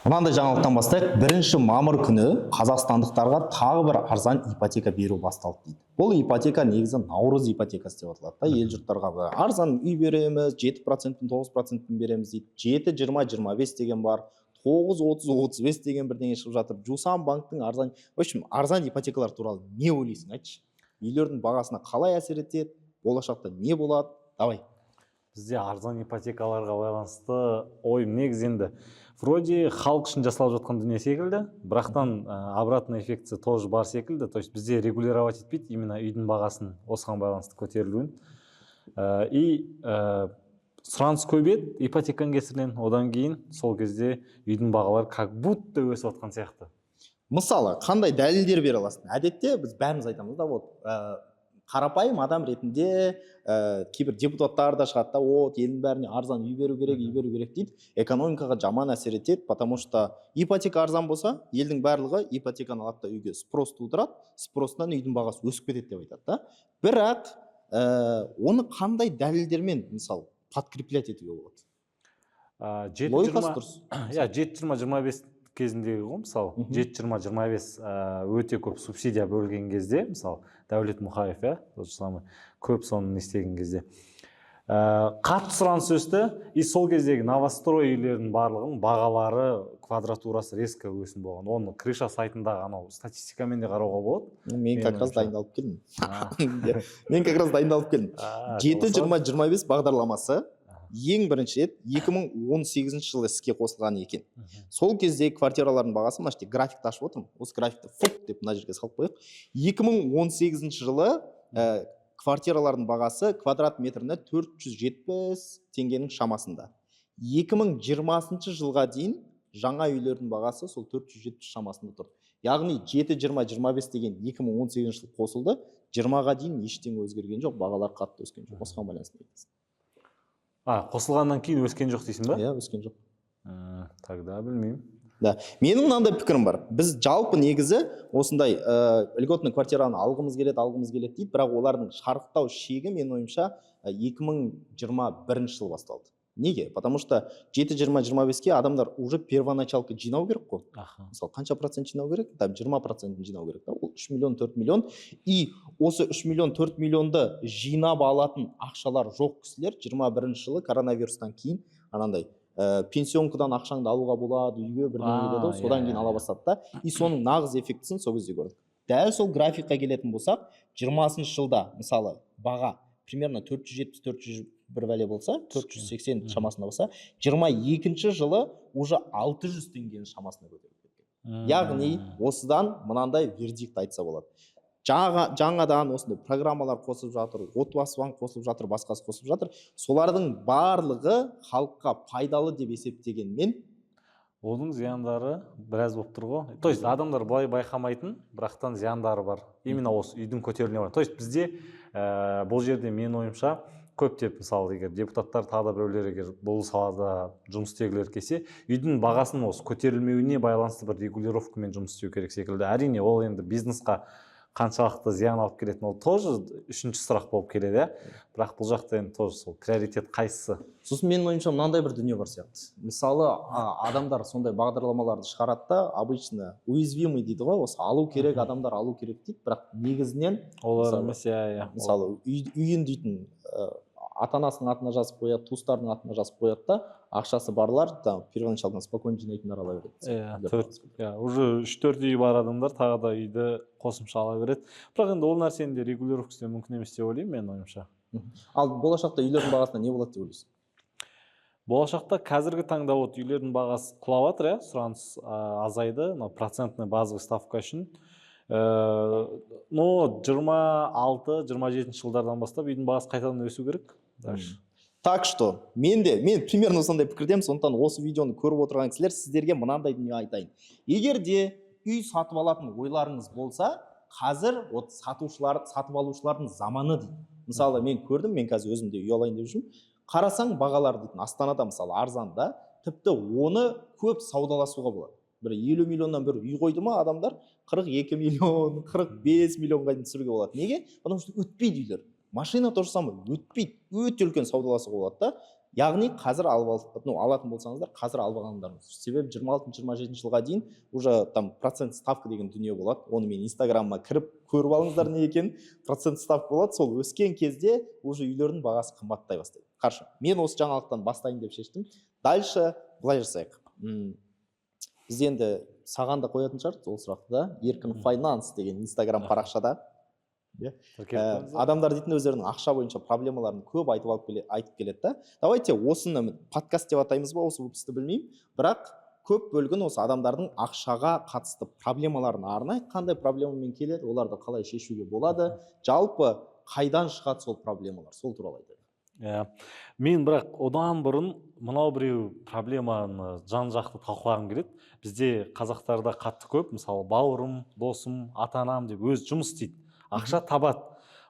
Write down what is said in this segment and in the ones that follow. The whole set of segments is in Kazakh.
Мынандай жаңалықтан бастайық. 1 мамыр күні қазақстандықтарға тағы бір арзан ипотека беру басталды дейді. Бұл ипотека негізі наурыз ипотекасы деп аталады. Ел жұрттарға арзан үй береміз, 7%, 9% береміз дейді. 7-20-25 деген бар, 9-30-35 деген бірдеңе шығып жатыр. Жусан банктың арзан, в общем, арзан ипотекалар туралы не ойлайсың, айтшы? Үйлердің бағасына қалай әсер етеді? Болашақта не болады? Давай. Бізде арзан ипотекаларға байланысты ойым негізі енді вроде халық үшін жасалып жатқан дүние секілді, бірақтан обратный эффекті тоже бар секілді. То есть бізде регулировать етпейді именно үйдің бағасын осыған байланысты көтерілуін. Сұраныс көбейеді ипотеканың кесірінен, одан кейін сол кезде үйдің бағалары как будто өсіп жатқан сияқты. Мысалы, қандай дәлелдер бере аласың? Әдетте біз бәріміз айтамыз да, қарапайым адам ретінде кейбір депутаттар да шығады да, елдің бәріне арзан үй беру керек дейді. Экономикаға жаман әсер етеді, потому что ипотека арзан болса, елдің барлығы ипотеканы алады да үйге спрос тудырады, спросынан үйдің бағасы өсіп кетеді деп айтады да. Бірақ оны қандай дәлелдермен, мысалы, подкреплять етуге болады? 7-20-25 кезіндегі ғой, мысалы 7-20-25 өте көп субсидия бөлген кезде, мысалы Дәулет Мұхаев, көп соны істеген кезде қатты сұраныс өсті, и сол кездегі новострой үйлердің барлығының бағалары, квадратурасы резко өсім болған. Оны крыша сайтындағы анау статистикамен де қарауға болады. Мен как раз дайындалып келдім. 7-20-25 бағдарламасы ең бірінші рет 2018 жылы іске қосылған екен. Сол кезде квартиралардың бағасы, мына жерде графикті ашып отырмын. Осы графикті деп мына жерге салып қояйық. 2018 жылы квартиралардың бағасы квадрат метріне 470 теңгенің шамасында. 2020 жылға дейін жаңа үйлердің бағасы сол 470 шамасында тұр. Яғни 7-20-25 деген 2018 жыл қосылды, 20-ға дейін ештеңе өзгерген жоқ, бағалар қатты өскен жоқ. Осыған байланысты айтасың. Қосылғаннан кейін өскен жоқ дейсің ба? Иә, өскен жоқ. Тогда білмеймін. Да, менің мынандай пікірім бар. Біз жалпы негізі осындай льготный квартираны алғымыз келеді дейді, бірақ олардың шарықтау шегі менің ойымша 2021 жыл басталды. Неге? Потому что 7-20-25-ке адамдар уже первоначалка жинау керек қой. Мысалы, қанша процент жинау керек? 20% жинау керек. Ол 3 миллион, 4 миллион. И осы 3 миллион, 4 миллионды жинап алатын ақшалар жоқ кісілер 21 жылы коронавирустан кейін анандай пенсионкадан ақшаңды алуға болады, үйге бірдеңе деді, содан кейін ала бастады да. И соның нағыз эффектісін сол кезде көрдік. Дәл сол графикқа келетін болсақ, 20 жылда мысалы баға примерно 470-400 бір бәле болса, 480 шамасында болса, 22 жылы уже 600 теңгенің шамасына көтеріліп кеткен. Яғни осыдан мынандай вердикт айтса болады. Жаңадан осындай программалар қосып жатыр, отбасы банк қосып жатыр, басқасы қосып жатыр. Солардың барлығы халыққа пайдалы деп есептегенмен оның зияндары біраз болып тұр ғой. То есть адамдар былай байқамайтын, бірақтан зияндары бар. Именно осы үйдің көтерілуіне бар. То есть бізде бұл жерде менің ойымша көптеп, мысалы, егер депутаттар тағы да біреулер егер бұл салада жұмыс істегілер келсе, үйдің бағасының осы көтерілмеуіне байланысты бір регулировкамен жұмыс істеу керек секілді. Әрине ол енді бизнесқа қаншалықты зиян алып келетін, ол тоже үшінші сұрақ болып келеді, бірақ бұл жақта енді тоже сол приоритет қайсысы. Сосын менің ойымша мынандай бір дүние бар сияқты. Мысалы, адамдар сондай бағдарламаларды шығарады да, обычно уязвимый дейді ғой, осы алу керек, адамдар алу керек дейді, бірақ негізінен олар емес, мысалы, үйін дейтін ата-анасының атына жазып қояды, туыстарының атына жазып қояды да, ақшасы барлар первоначалдан спокойно жинайтындар ала береді. Уже 3-4 үйі бар адамдар тағы да үйді қосымша ала береді. Бірақ енді ол нәрсені де регулировкасы мүмкін емес деп ойлаймын, менің ойымша. Ал болашақта үйлердің бағасына не болады деп ойлайсың? Болашақта қазіргі таңда үйлердің бағасы құлап жатыр, сұраныс азайды, процентный базовый ставка үшін. Но 26-27 жылдардан бастап үйдің бағасы қайтадан өсу керек. Так что, мен примерно сондай пікірдемін, сондықтан осы видеоны көріп отырған кісілер сіздерге мынандай дүние айтайын. Егер де үй сатып алатын ойларыңыз болса, қазір сатып алушылардың заманы дейді. Мысалы, мен көрдім, мен қазір өзімде үй алайын деп жүрмін. Қарасаң бағалар дейтін, Астанада мысалы арзанда, тіпті оны көп саудаласуға болады. Бір 50 миллионнан бір үй қойды ма адамдар, 42 миллион, 45 миллионға дейін түсіруге болады. Неге? Потому что өтпейді үйлер. Машина то же самое, өтпейді, өте үлкен саудаласуға болады да. яғни қазір алатын болсаңыздар қазір алып алғандарыңыз. Себебі 26-27 жылға дейін уже там процент ставка деген дүние болады. Оны мен инстаграмыма кіріп көріп алыңыздар не екен. Процент ставка болады. Сол өскен кезде уже үйлердің бағасы қымбаттай бастайды. Қаршы, мен осы жаңалықтан бастайын деп шештім. Дальше былай жасайық. Біз енді саған да қоятын шығармыз ол сұрақты да. Еркін Finance деген инстаграм парақшада адамдар дейтін өздерінің ақша бойынша проблемаларын көп айтып келеді да. Давайте осыны подкаст деп атаймыз ба, осы выпусқты білмеймін, бірақ көп бөлігін осы адамдардың ақшаға қатысты проблемаларын арнайы, қандай проблемамен келеді, оларды қалай шешуге болады, жалпы қайдан шығады сол проблемалар, сол туралы айтайық. Мен бірақ одан бұрын мынау біреу проблеманы жан-жақты талқылағым келеді. Бізде қазақтарда қатты көп, мысалы бауырым, досым, ата-анам деп өз жұмыс істейді, ақша табады,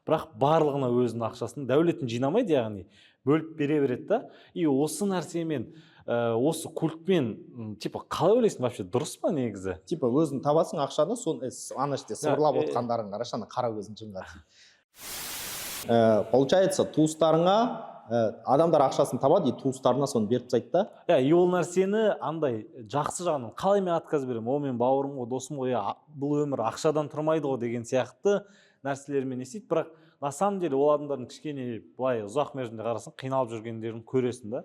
бірақ барлығына өзінің ақшасын, дәулетін жинамайды, яғни бөліп бере береді да. И осы нәрсемен, осы культпен типа қалай ойлайсың, вообще дұрыс па негізі? Типа өзің табасың ақшаны, соны ана іште сыбырлап отқандарын қарашы, ана қара көзін жымға. Получается, туыстарыңа адамдар ақшасын табады, и туыстарына соны беріп тастайды да. И ол нәрсені андай жақсы жағынан қалай мен отказ беремін, ол мен бауырым ғой, досым ғой, бұл өмір ақшадан тұрмайды ғой деген сияқты нәрселермен естиді. Бірақ на самом деле ол адамдардың кішкене былай ұзақ мерзімде қарасаң қиналып жүргендерін көресің да.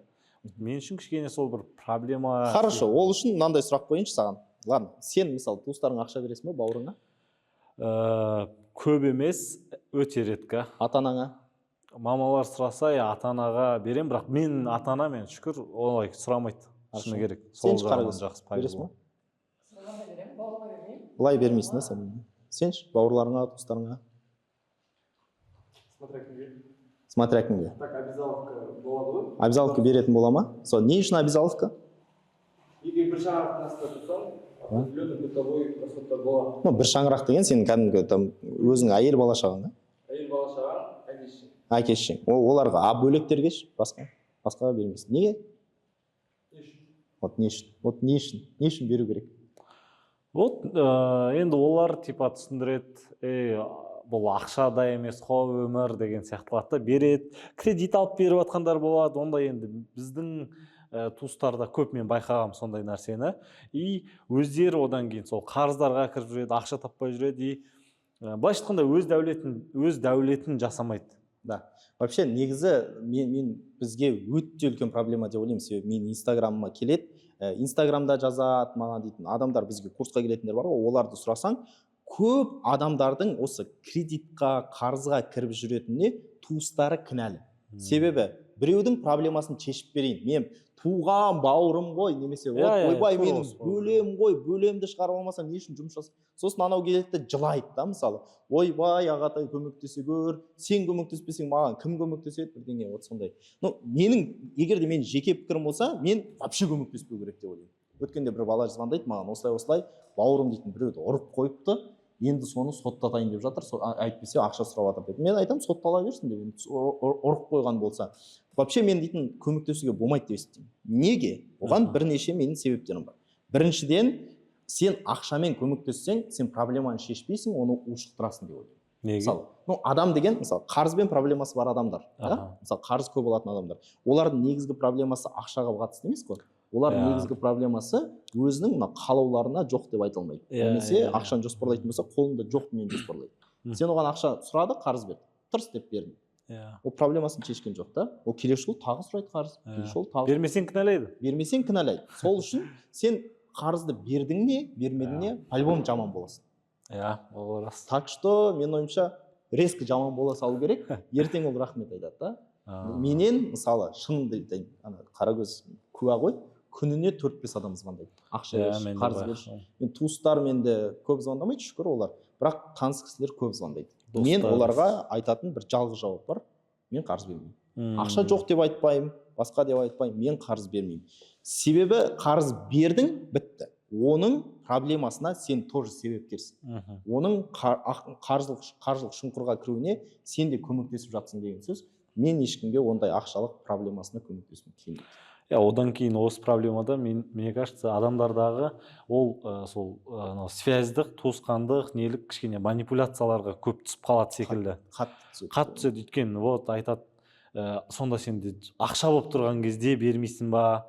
Мен үшін кішкене сол бір проблема. Хорошо, ол үшін мынандай сұрақ қойыншы саған. Ладно, сен мысалы туыстарыңа ақша бересің бе, бауырыңа? Көп емес, өте реткі. Ата-анаңа? Мамалар сұраса, ата-анаға берем, бірақ мен ата-ана мен шүкір олай сұрамайды. Шыны керек. Сен жақсы бересің бе? Сұрағанда беремін, бауырыма бермеймін. Былай бермейсің да сен? Сенші, бауырларыңа, туыстарыңа? Смотря кімге. Так, обязаловка болады ғой? Обязаловка беретін бола ма? Сол, не үшін обязаловка? Егер бір шаңырақтың астында тұрсаң, определенный бытовой расходтар болады. Бір шаңырақ деген сенің кәдімгі өзің әйел бала шағаң, Әйел бала шағаң, әке-шешең. әке-шешең. Оларға бөлектергеш, басқаға бермейсің. Неге? Не үшін беру керек? Енді олар типа түсіндіреді, бұл ақшада емес қой өмір деген сияқтыларды береді. Кредит алып беріп жатқандар болады. Онда енді біздің туыстарда көп мен байқағам сондай нәрсені. И өздері одан кейін сол қарыздарға кіріп жүреді, ақша таппай жүреді. И былайша айтқанда өз дәулетін жасамайды. Да. Вообще негізі бізге өте үлкен проблема деп ойлаймын. Себебі мен инстаграмыма келеді, инстаграмда жазады маған дейтін адамдар, бізге курсқа келетіндер бар ғой, оларды сұрасаң, көп адамдардың осы кредитқа, қарызға кіріп жүретініне туыстары кінәлі. Себебі біреудің проблемасын шешіп берейін. Мен туған бауырым ғой, немесе ойбай менің бөлем ғой, бөлемді шығарып алмасам не үшін жұмыс жасап. Сосын анау келеді жылайды да, мысалы. Ойбай ағатай көмектесе көр, сен көмектеспесең маған кім көмектеседі, бірдеңе вот сондай. Егер де менің жеке пікірім болса, мен вообще көмектеспеу керек деп ойлаймын. Өткенде бір бала звондайды маған, осылай бауырым дейтін біреуді ұрып қойыпты, енді соны соттатайын деп жатыр, әйтпесе ақша сұрап жатыр деп. Мен айтамын, соттала берсін деп, ұрып қойған болса. Вообще мен дейтін көмектесуге болмайды деп естимін. Неге? Оған бірнеше менің себептерім бар. Біріншіден, сен ақшамен көмектессең, сен проблеманы шешпейсің, оны ушықтырасың деп ойлаймын. Неге? Мысалы, адам деген, мысалы, қарызбен проблемасы бар адамдар, мысалы, қарыз көп болатын адамдар. Олардың негізгі проблемасы ақшаға қатысты емес қой. Олардың негізгі проблемасы өзінің қалауларына жоқ деп айта алмайды. Немесе ақшаны жоспарлайтын болса, қолында жоқ дүниені жоспарлайды. Сен оған ақша сұрады, қарыз берді. Тырс деп бердің. Ол проблемасын шешкен жоқ та. Ол келесі жолы тағы сұрайды қарыз. Бермесең кінәлайды. Бермесең кінәлайды. Сол үшін сен қарызды бердің не, бермедің не, по-любому жаман боласың. Ол рас. Так что мен ойымша резко жаман бола салу керек. Ертең ол рахмет айтады да. Менен мысалы шынымды айтайын, қара көз куә ғой. Күніне 4-5 адам звондайды. Ақша берші, қарыз берші. Мен туыстар менде көп звондамайды, шүкір олар. Бірақ таныс кісілер көп звондайды. Мен оларға айтатын бір жалғыз жауап бар. Мен қарыз бермеймін. Ақша жоқ деп айтпаймын, басқа деп айтпаймын, мен қарыз бермеймін. Себебі қарыз бердің, бітті. Оның проблемасына сен тоже себепкерсің. Оның қаржылық шұңқырға кіруіне сен де көмектесіп жатсың деген сөз. Мен ешкімге ондай ақшалық проблемасына көмектесуім келмейді. Одан кейін осы проблемада мне кажется адамдардағы ол сол связьдық, туысқандық, нелік кішкене манипуляцияларға көп түсіп қалады секілді. Қатты түседі. Өйткені вот айтады, сонда сенде ақша болып тұрған кезде бермейсің ба,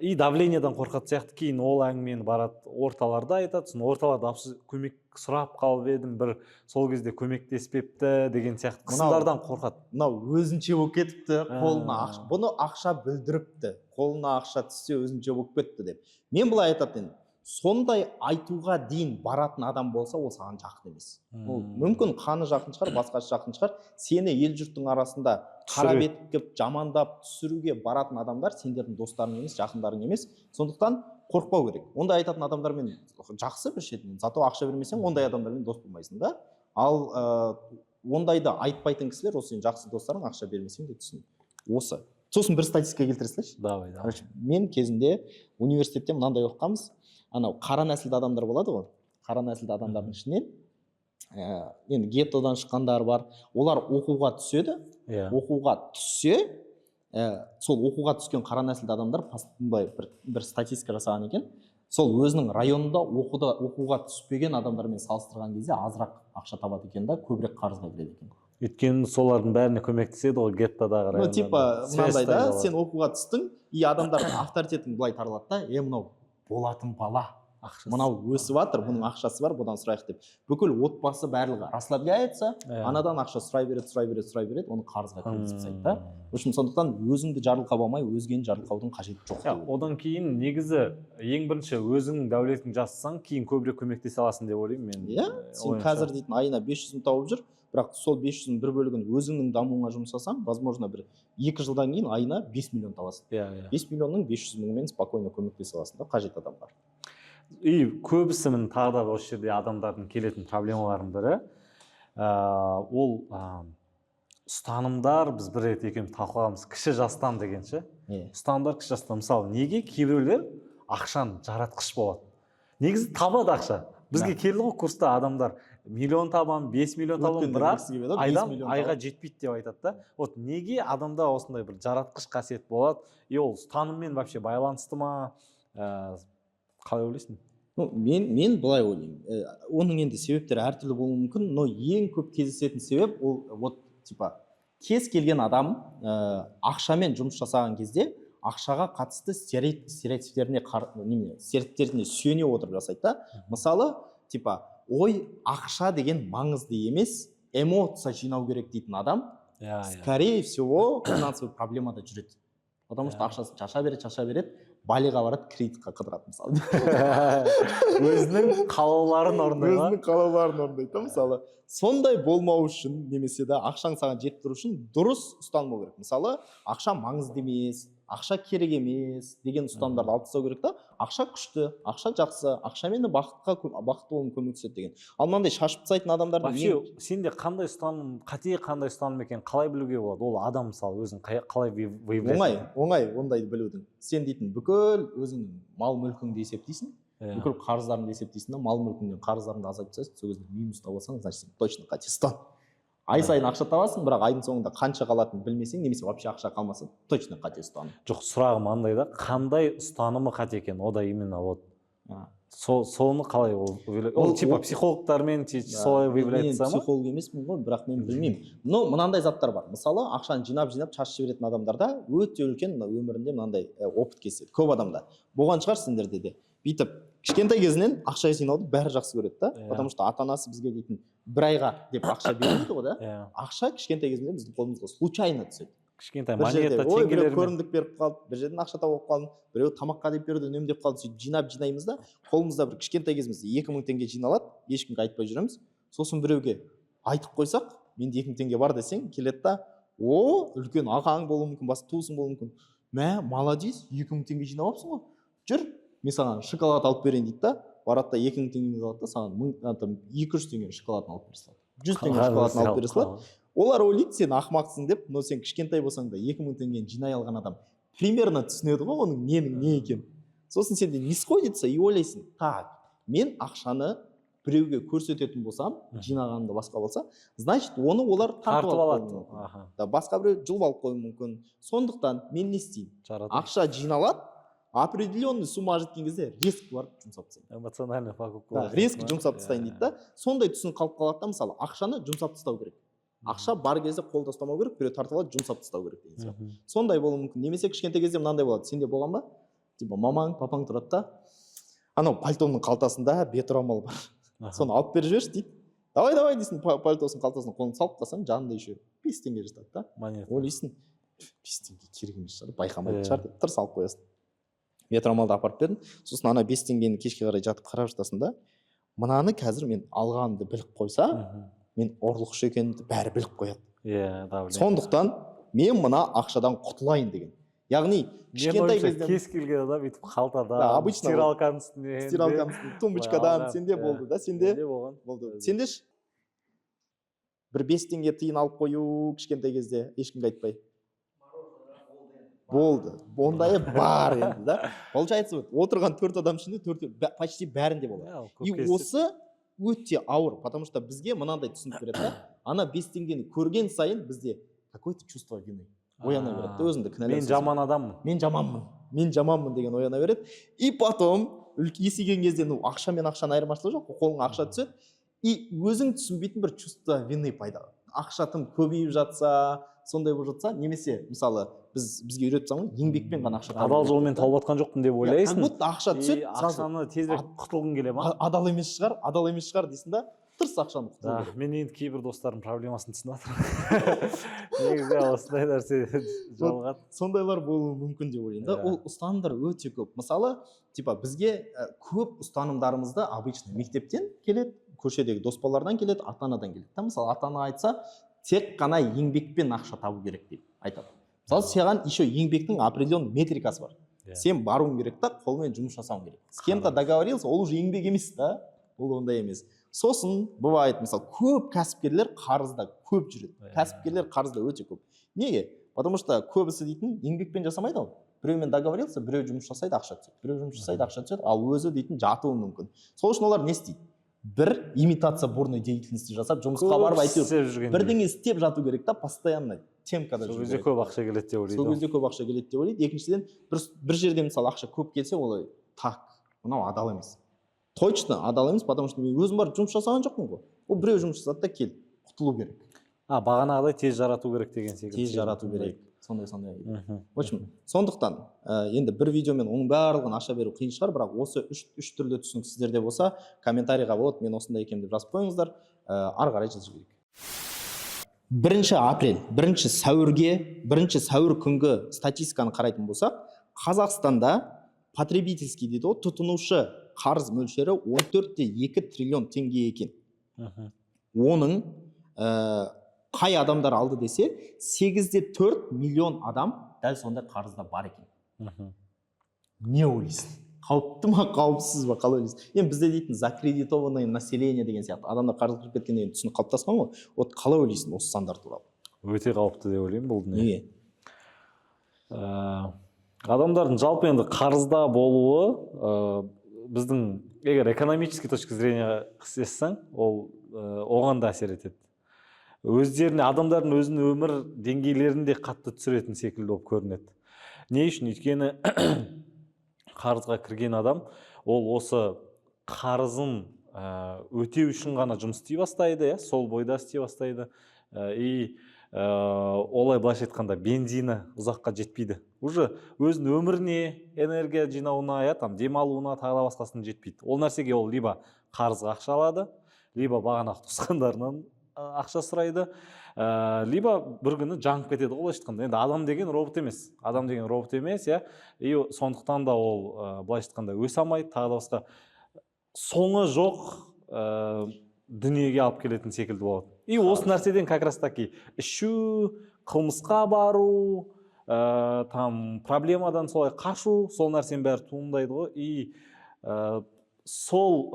и давлениедан қорқатын сияқты. Кейін ол әңгімені барады орталарда айтады, сосын орталарда көмек сұрап қалып едім, бір сол кезде көмектеспепті деген сияқты қысымдардан қорқады. Мынау өзінше болып кетіпті, қолына ақша, бұны ақша бүлдіріпті, қолына ақша түссе өзінше болып кетті деп. Мен былай айтатын, сондай айтуға дейін баратын адам болса, ол саған жақын емес. Ол мүмкін қаны жақын шығар, басқасы жақын шығар, сені ел жұрттың арасында қарап етіп жамандап түсіруге баратын адамдар сендердің достарың емес, жақындарың емес. Сондықтан қорықпау керек. Ондай айтатын адамдармен жақсы бір шетінен, зато ақша бермесең, ондай адамдармен дос болмайсың да. Ал ондайды айтпайтын кісілер, осы сенің жақсы достарың, ақша бермесең де түсін. Осы. Сосын бір статистика келтіре салайыншы. Давай. Мен кезінде университетте мынандай оқығанбыз. Анау қара нәсілді адамдар болады ғой. Қара нәсілді адамдардың ішінен енді геттодан шыққандар бар. Олар оқуға түседі. Оқуға түссе, сол оқуға түскен қара нәсілді адамдар бір статистика жасаған екен. Сол өзінің районында оқуға түспеген адамдармен салыстырған кезде азырақ ақша табады екен да, көбірек қарызға кіреді екен. Өйткені солардың бәріне көмектеседі ғой геттодағы райондарда. Типа мынандай да, сен оқуға түстің, и адамдардың авторитетің былай таралады да, мынау болатын бала, мынау өсіп жатыр, бұның ақшасы бар, бұдан сұрайық деп. Бүкіл отбасы барлығы расслабляется, анадан ақша сұрай береді, оны қарызға кіргізіп тастайды да. Үшін сондықтан өзіңді жарылқабамай, өзгені жарылқаудың қажеті жоқ. Одан кейін негізі ең бірінші өзіңнің дәулетің жасасаң, кейін көбірек көмектесе аласың деп ойлаймын мен. Иә, сен қазір дейтін айына 500 мың тауып жүр, бірақ сол 500-ның бір бөлігін өзіңнің дамуыңа жұмсасаң, возможно, бір 2 жылдан кейін айына 5 миллион табасың. 5 миллионның 500 мыңымен спокойно көмектесе аласың да, қажет адамға. И көбісі мен тағы да осы жерде адамдардың келетін проблемалардың бірі, ол ұстанымдар, біз бір рет екеуміз талқылағанбыз, кіші жастан деген ше. Ұстанымдар кіші жастан. Мысалы, неге кейбіреулер ақшаны жаратқыш болады? Негізі табады ақша. Бізге келді ғой курста адамдар миллион табам, 5 миллион табам, бірақ айға жетпейді деп айтады да. Вот неге адамда осындай бір жаратқыш қасиет болады? И ол ұстаныммен вообще байланысты ма? Қалай ойлайсың? Мен былай ойлаймын. Оның енді себептері әртүрлі болуы мүмкін, но ең көп кездесетін себеп ол вот типа кез келген адам ақшамен жұмыс жасаған кезде ақшаға қатысты стереотиптеріне сүйене отырып жасайды да. Мысалы, типа ой, ақша деген маңызды емес, эмоция жинау керек дейтін адам, скорее всего, финансовый проблемада жүреді. Потому что ақшасын шаша береді, Балиға барады, кредитқа қыдырады мысалы. Өзінің қалауларын орындайды. Мысалы, сондай болмау үшін, немесе де ақшаң саған жетіп тұру үшін дұрыс ұстанбау керек. Мысалы, ақша маңызды емес, ақша керек емес деген ұстанымдарды алып тастау керек та. Ақша күшті, ақша жақсы, ақшамен бақытты болуына көмектеседі деген. Ал мынандай шашып тастайтын адамдардың вообще сенде қандай ұстаным, қате қандай ұстаным екен қалай білуге болады? Ол адам мысалы өзін қалай выявляет? Оңай ондайды білудің. Сен дейтін бүкіл өзіңнің мал мүлкіңді есептейсің, бүкіл қарыздарыңды есептейсің да, мал мүлкіңнен қарыздарыңды азайтып тастайсың, сол кезде минус табасаң, значит сен точно қате ұстан. Ай сайын ақша табасың, бірақ айдың соңында қанша қалатынын білмесең, немесе вообще ақша қалмаса, точно қате ұстаным. Жоқ, сұрағым андай да, қандай ұстанымы қате екен? О да именно вот соны қалай ол типа психологтармен солай выявляется ма? Мен психолог емеспін ғой, бірақ мен білмеймін. Но мынандай заттар бар. Мысалы, ақшаны жинап шашып жіберетін адамдарда өте үлкен өмірінде мынандай опыт кездеседі. Көп адамда. Болған шығар сендерде де. Бүйтіп кішкентай кезінен ақша жинауды бәрі жақсы көреді да. Потому что ата-анасы бізге дейтін бір айға деп ақша бермейді ғой да. Ақша кішкентай кезінде біздің қолымызға случайно түседі. Кішкентай монета, теңгелермен. Көрімдік беріп қалды, бір жерден ақша тауып қалдым, біреу тамаққа деп берді, үнемдеп қалды, сөйтіп жинаймыз да, қолымызда бір кішкентай кезімізде 2000 теңге жиналады, ешкімге айтпай жүреміз. Сосын біреуге айтып қойсақ, менде 2000 теңге бар десең, келеді да, үлкен ағаң болуы мүмкін, басқа туысың болуы мүмкін. Молодец, 2000 теңге жинап алыпсың ғой. Жүр, мен саған шоколад алып берейін дейді да, барады да 2000 теңгені алады да, саған 200 теңге шоколадын алып бере салады. 100 теңге шоколадын алып бере салады. Олар ойлайды, сен ақымақсың деп, но сен кішкентай болсаң да 2000 теңгені жинай алған адам примерно түсінеді ғой оның ненің не екен. Сосын сенде не сходится и ойлайсың, так, мен ақшаны біреуге көрсететін болсам, жинағанымда басқа болса, значит, оны олар тартып алады. Басқа біреу жұлып алып қоюы мүмкін. Сондықтан мен не істеймін? Ақша жиналады, определенный сумма жеткен кезде резко барып жұмсап тастаймын. Эмоциональный покупка. Резко жұмсап тастайын дейді да. Сондай түсін қалып қалады да, мысалы, ақшаны жұмсап тастау керек. ақша бар кезде қолда ұстамау керек, біреу тартып алады, жұмсап тастау керек деген сияқты. Сондай болуы мүмкін. Немесе кішкентай кезде мынандай болады, сенде болған ба? Типа мамаң, папаң тұрады да, анау пальтоның қалтасында беторамал бар. Соны алып беріп жіберші дейді. Давай дейсің, пальтосын қалтасына қолын салып қалсаң, жанында еще 5 теңге жатады да. Ойлайсың, 5 теңге керек емес шығар, байқамайтын шығар деп тырс алып қоясың. Беторамалды апарып бердім. Сосын ана 5 теңгені кешке қарай жатып қарап жатасың да, мынаны қазір мен алғанымды біліп қойса, мен ұрлықшы екенімді бәрі біліп қояды. Сондықтан мен мына ақшадан құтылайын деген. Яғни кішкентай кезден кез келген адам өйтіп қалтада, стиралканың үстінде, тумбочкадан, сенде болды да, сенде болды. Сенде бір 5 теңге тиын алып қою кішкентай кезде ешкімге айтпай. Болды. Ондайы бар енді да. Получается, отырған 4 адам ішінде почти бәрінде болады. И осы өте ауыр, потому что бізге мынандай түсінік береді да. Ана 5 теңгені көрген сайын бізде какое-то чувство вины ояна береді. Өзіңді кінәлау. Мен жаман адаммын. Мен жаманмын деген ояна береді. И потом есейген кезде ақша мен ақшаның айырмашылығы жоқ, қолыңа ақша түседі. И өзің түсінбейтін бір чувство вины пайда. Ақша тым көбейіп жатса, сондай болып жатса, немесе мысалы бізге үйретіп тастаған ғой, еңбекпен ғана ақша адал жолмен тауып жатқан жоқпын деп ойлайсың. Как будто ақша түседі, ақшаны тезірек құтылғың келе ма? Адал емес шығар дейсің да, тырс ақшаны құтылу керек. Мен енді кейбір достарым проблемасын түсініп жатырмын. Негізі осындай нәрсе жалғады. Сондайлар болуы мүмкін деп ойлаймын да. Ол ұстанымдар өте көп. Мысалы, типа бізге көп ұстанымдарымызды обычно мектептен келеді, көшедегі дос балалардан келеді, ата-анадан келеді. Мысалы, ата-ана айтса, тек қана еңбекпен ақша табу керек деп айтады. Мысалы, саған еще еңбектің определенный метрикасы бар. Сен баруың керек та, қолмен жұмыс жасауың керек. С кем-то договорился, ол уже еңбек емес та, ол ондай емес. Сосын бывает, мысалы, көп кәсіпкерлер қарызда көп жүреді. Кәсіпкерлер қарызда өте көп. Неге? Потому что көбісі дейтін еңбекпен жасамайды ол. Біреумен договорился, біреу жұмыс жасайды, ақша түседі. Біреу жұмыс жасайды, ақша түседі, ал өзі дейтін жатуы мүмкін. Сол үшін олар не істейді? Бір имитация бурной деятельности жасап, жұмысқа барып әйтеуір бірдеңе істеп жату керек та, постоянно темкада жүру керек. Сол кезде көп ақша келеді деп ойлайды. Сол кезде көп ақша келеді деп ойлайды. Екіншіден, бір жерде мысалы ақша көп келсе, олай так, мынау адал емес. Точно адал емес, потому что мен өзім барып жұмыс жасаған жоқпын ғой. Ол біреу жұмыс жасады да кел, құтылу керек. Бағанағыдай тез жарату керек деген секілді. Тез жарату керек. Сондай. В общем, сондықтан енді бір видеомен оның барлығын аша беру қиын шығар, бірақ осы үш түрлі түсінік сіздерде болса, комментарийға вот мен осындай екенмін деп жазып қойыңыздар, ары қарай жазу керек. 1 апрель, 1 сәуір күнгі статистиканы қарайтын болсақ, Қазақстанда потребительский дейді ғой, тұтынушы қарыз мөлшері 14,2 триллион теңге екен. Оның қай адамдар алды десе, 8,4 миллион адам дәл сондай қарызда бар екен. Не ойлайсың? Қауіпті ма, қауіпсіз ба, қалай ойлайсың? Енді бізде дейтін закредитованное население деген сияқты адамдар қарыз кіріп кеткен деген түсінік қалыптасқан ғой. Вот қалай ойлайсың осы сандар туралы? Өте қауіпті деп ойлаймын бұл дүние. Неге? Адамдардың жалпы енді қарызда болуы біздің егер экономический точка зрения қысесің, ол оған да әсер етеді. Өздеріне, адамдардың өзінің өмір деңгейлерінде қатты түсіретін секілді болып көрінеді. Не үшін? Өйткені қарызға кірген адам, ол осы қарызын өтеу үшін ғана жұмыс істей бастайды, сол бойда істей бастайды. И олай былайша айтқанда бензині ұзаққа жетпейді. Уже өзінің өміріне, энергия жинауына, демалуына, тағы да басқасына жетпейді. Ол нәрсеге ол либо қарызға ақша алады, либо бағанағы туысқандарынан ақша сұрайды, либо бір күні жанып кетеді. Олай айтқанда, енді адам деген робот емес, и сондықтан да ол былайша айтқанда өсе алмайды, тағы да басқа соңы жоқ дүниеге алып келетін секілді болады. И осы нәрседен как раз таки ішу, қылмысқа бару, проблемадан солай қашу, сол нәрсенің бәрі туындайды ғой. И сол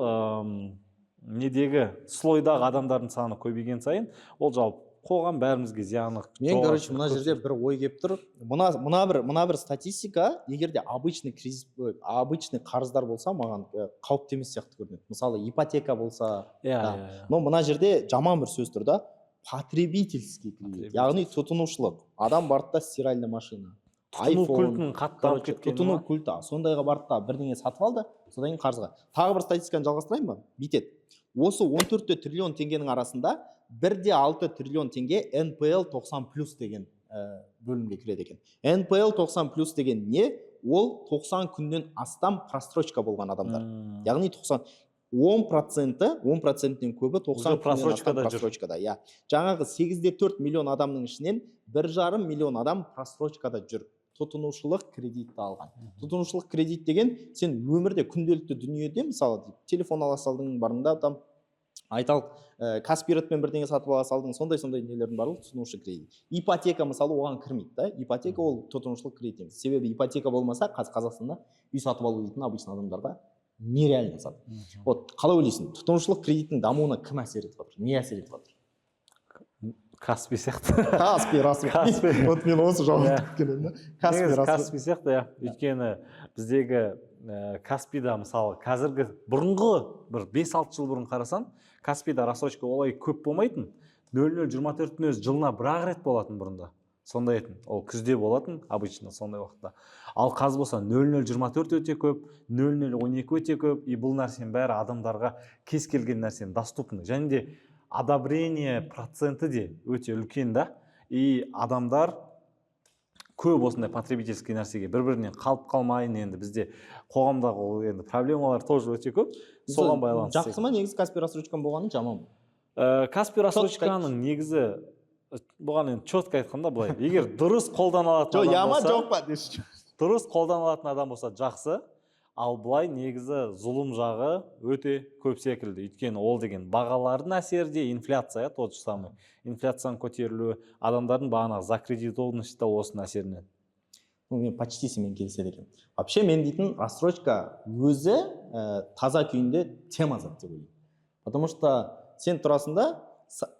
недегі слойдағы адамдардың саны көбейген сайын, ол жалпы қоғам бәрімізге зияны. Мен, короче, мына жерде бір ой келіп тұр. Мына бір статистика, егерде обычный қарыздар болса, маған қауіпті емес сияқты көрінеді. Мысалы, ипотека болса, но мына жерде жаман бір сөз тұр да, потребительский кредит, яғни тұтынушылық. Адам барды да стиральный машина, тұтыну культінің қаттанып кеткен. Тұтыну культі, сондайға барды да бірдеңе сатып алды, содан кейін қарызға. Тағы бір статистиканы жалғастырайын ба? Бүйтеді. осы 14 триллион теңгенің арасында 1,6 триллион теңге NPL 90+ деген бөлімге кіреді екен. NPL 90+ деген не? Ол 90 күннен астам просрочка болған адамдар. Яғни 10%-тен көбі 90 күннен астам просрочкада. Иә. Жаңағы 8,4 миллион адамның ішінен 1,5 миллион адам просрочкада жүр. Тұтынушылық кредитті алған. Тұтынушылық кредит деген сен өмірде күнделікті дүниеде, мысалы, телефон ала салдың, барында там айталық Каспиратпен бірдеңе сатып ала салдың, сондай нелердің барлығы тұтынушы кредит. Ипотека мысалы оған кірмейді, да? Ипотека ол тұтынушылық кредит емес. Себебі ипотека болмаса Қазақстанда үй сатып алу дейтін обычно адамдарға нереально сатып. Вот қалай ойлайсың, тұтынушылық кредиттің дамуына кім әсер етіп жатыр? Не әсер етіп жатыр? Каспи сияқты. Каспи. Вот мен осы жауапты күткен едім. Каспи сияқты, иә. Өйткені біздегі Каспида мысалы қазіргі бұрынғы бір 5-6 жыл бұрын қарасаң, Каспида рассрочка олай көп болмайтын. 0024-тің өзі жылына бір-ақ рет болатын бұрында. Сондай етін. Ол күзде болатын, обычно сондай уақытта. Ал қазір болса 0024 өте көп, 0012 өте көп, и бұл нәрсенің бәрі адамдарға кез келген нәрсенің доступны. Және де одобрение проценті де өте үлкен да. И адамдар көп осындай потребительский нәрсеге бір-бірінен қалып қалмайын, енді бізде қоғамдағы енді проблемалар тоже өте көп. Соған байланысты. Жақсы ма негізі Каспи рассрочканың болғаны, жаман ба? Каспи рассрочканың негізі бұған енді четко айтқанда былай, егер дұрыс қолданылатын адам болса, жоқ па деші. Дұрыс қолданылатын адам болса жақсы, ал былай негізі зұлым жағы өте көп секілді. Өйткені ол деген бағалардың әсерде, инфляция, тот же самый. Инфляцияның көтерілуі, адамдардың бағанағы закредитованности осының әсерінен. Мен почти сенімен келіседі екен. Вообще мен дейтін рассрочка өзі таза күйінде тема зат деп ойлаймын. Потому что сен тұрасында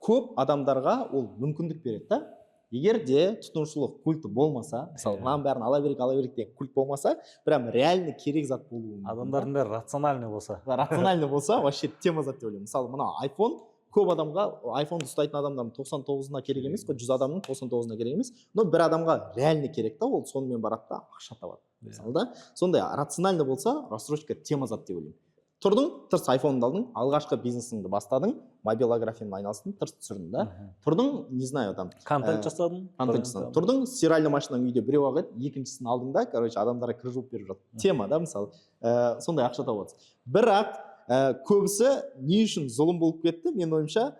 көп адамдарға ол мүмкіндік береді да. Егер де тұтынушылық культі болмаса, мысалы, мынаның бәрін ала берек деген культ болмаса, прям реально керек зат болуы мүмкін. Адамдардың бәрі рациональный болса. Рациональный болса, вообще тема зат деп ойлаймын. Мысалы, мына iPhone, көп адамға iPhone ұстайтын адамдардың 99-ына керек емес, 100 адамның 99-ына керек емес, но бір адамға реально керек та, ол сонымен барады да ақша табады. Мысалы да, сондай рациональный болса, рассрочка тема зат деп ойлаймын. Тұрдың, тырс iPhone-ды алдың, алғашқы бизнесіңді бастадың, мобилографиямен айналыстың, тырс түсірдің да. Тұрдың, не знаю, там контент жасадың. Тұрдың, стиральный машинаң үйде біреу ақ еді, екіншісін алдың да, короче, адамдарға кір жуып беріп жатыр. Тема да, мысалы, сондай ақша тауып жатсың. Бірақ көбісі не үшін зұлым болып кетті? Мен ойымша,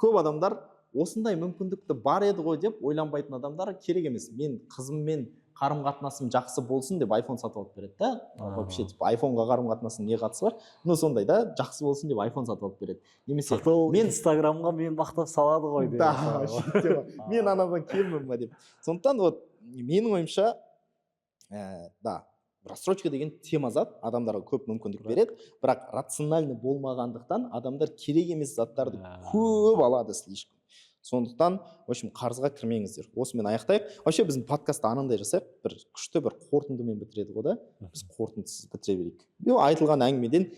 көп адамдар осындай мүмкіндікті бар еді ғой деп ойланбайтын адамдар керек емес. Мен қызыммен қарым-қатынасым жақсы болсын деп iPhone сатып алып береді да. Вообще, iPhone-ға қарым-қатынасың не қатысы бар? Ну, сондай да, жақсы болсын деп iPhone сатып алып береді. Немесе мен Инстаграмға мен мақтап салады ғой деп. Да, мен анаған келмін ба деп. Сондықтан вот менің ойымша, да, рассрочка деген тема зат, адамдарға көп мүмкіндік береді, бірақ рациональный болмағандықтан адамдар керек емес заттарды көп алады слишком. Сондықтан, в общем, қарызға кірмеңіздер. Осымен аяқтайық. Вообще біздің подкастты анандай жасайық, бір күшті бір қорытындымен бітіреді ғой да. Біз қорытындысыз бітіре берейік. Айтылған әңгімеден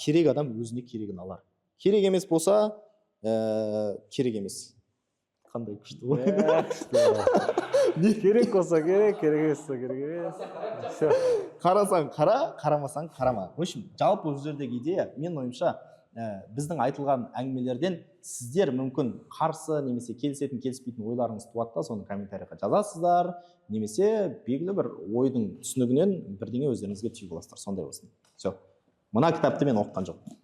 керек адам өзіне керегін алар. Керек емес болса, керек емес. Қандай күшті ғой. Керек болса керек, керек емес болса керек емес. Қарасаң қара, қарамасаң қарама. В общем, жалпы бұл жердегі идея, мен ойымша, біздің айтылған әңгімелерден сіздер мүмкін қарсы немесе келісетін келіспейтін ойларыңыз туады да, соны комментарийға жазасыздар, немесе белгілі бір ойдың түсінігінен бірдеңе өздеріңізге түйіп аласыздар. Сондай болсын. Все. Мына кітапты мен оқыған жоқпын.